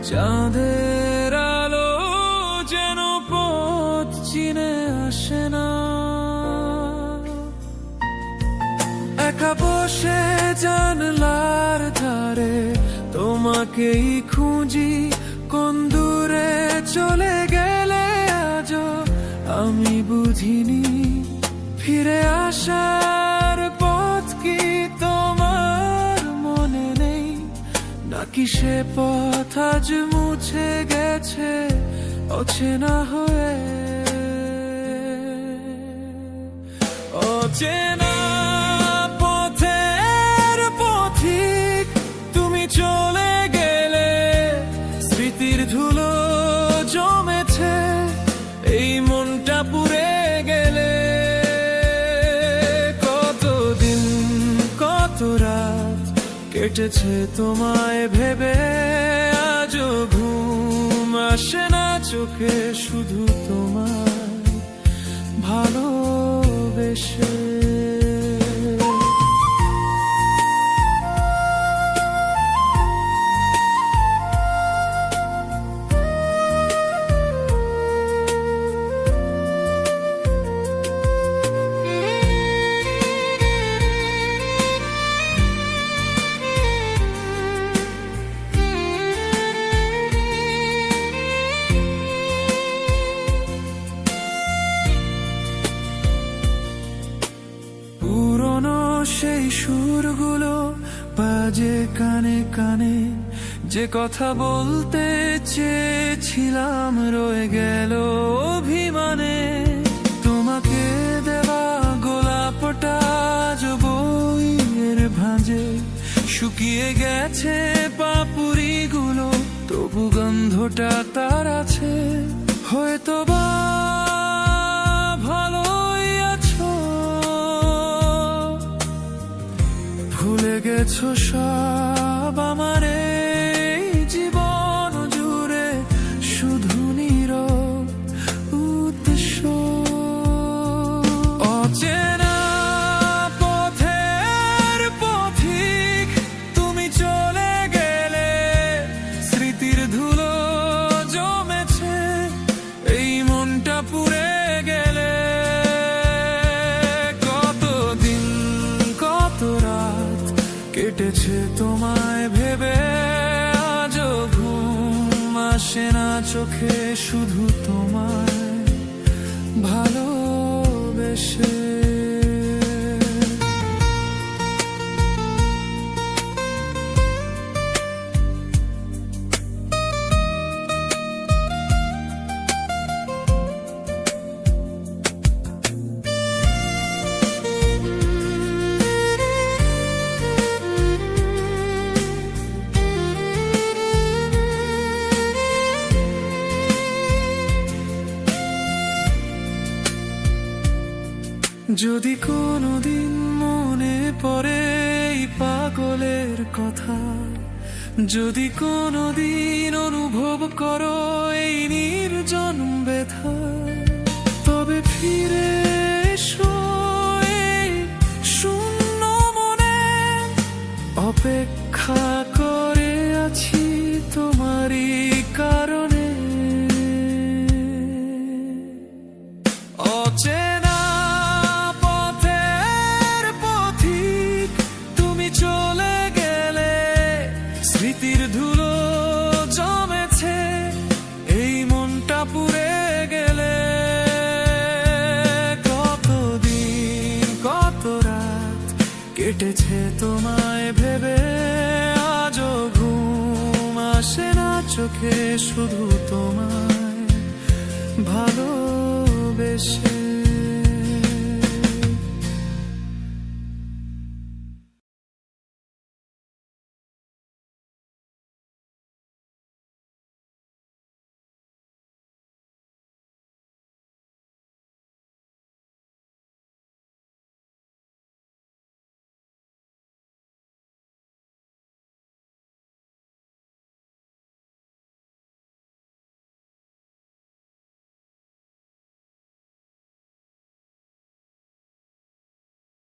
চাঁদের আলো যেন পথ চিনে আসে না, একা বসে জানলার ধারে তোমাকেই খুঁজি। কোন দূরে চলে গেলে আজও আমি বুঝিনি, ফিরে আসার পথ কি তোমার মনে নেই? নাকি সে পথ আজ মুছে গেছে অচেনা হয়ে? অচেনা পথের পথিক তুমি চলে গেলে, স্মৃতির ধুলো জমেছে এই মনটা পুড়ে গেলে। কতদিন কত রাত কেটেছে তোমায় ভেবে, আজও ঘুম আসে না চোখে শুধু তোমায় ভালোবেসে। সেই সুরগুলো বাজে কানে কানে, যে কথা বলতে চেয়েছিলাম রয়ে গেল অভিমানে। তোমাকে দেওয়া গোলাপটা আজ বইয়ের ভাঁজে শুকিয়ে গেছে পাপড়িগুলো, তবু গন্ধটা তার আছে। হয়তো বা ভালোই আছো, ভুলে গেছো সব আমার এই জীবন জুড়ে, শুধু নীরব উদ্দেশ্য। অচেনা পথের পথিক তুমি চলে গেলে, স্মৃতির ধুলো জমেছে এই মনটা পুড়ে গেলে। কতদিন কত রাত কেটেছে তোমায় ভেবে, আজও ঘুম আসে না চোখে শুধু তোমায় ভালোবেসে। যদি কোনোদিন মনে পড়ে এই পাগলের কথা, যদি কোনোদিন অনুভব করো এই নির্জন ব্যথা, তবে ফিরে এসো এই শূন্য মনে। অপেক্ষা করে আছি তোমারই কারণে। অচেনা স্মৃতির ধুলো জমেছে এই মনটা পুড়ে গেলে। কতদিন কত রাত কেটেছে তোমায় ভেবে, আজও ঘুম আসে না চোখে শুধু তোমায় ভালোবেসে।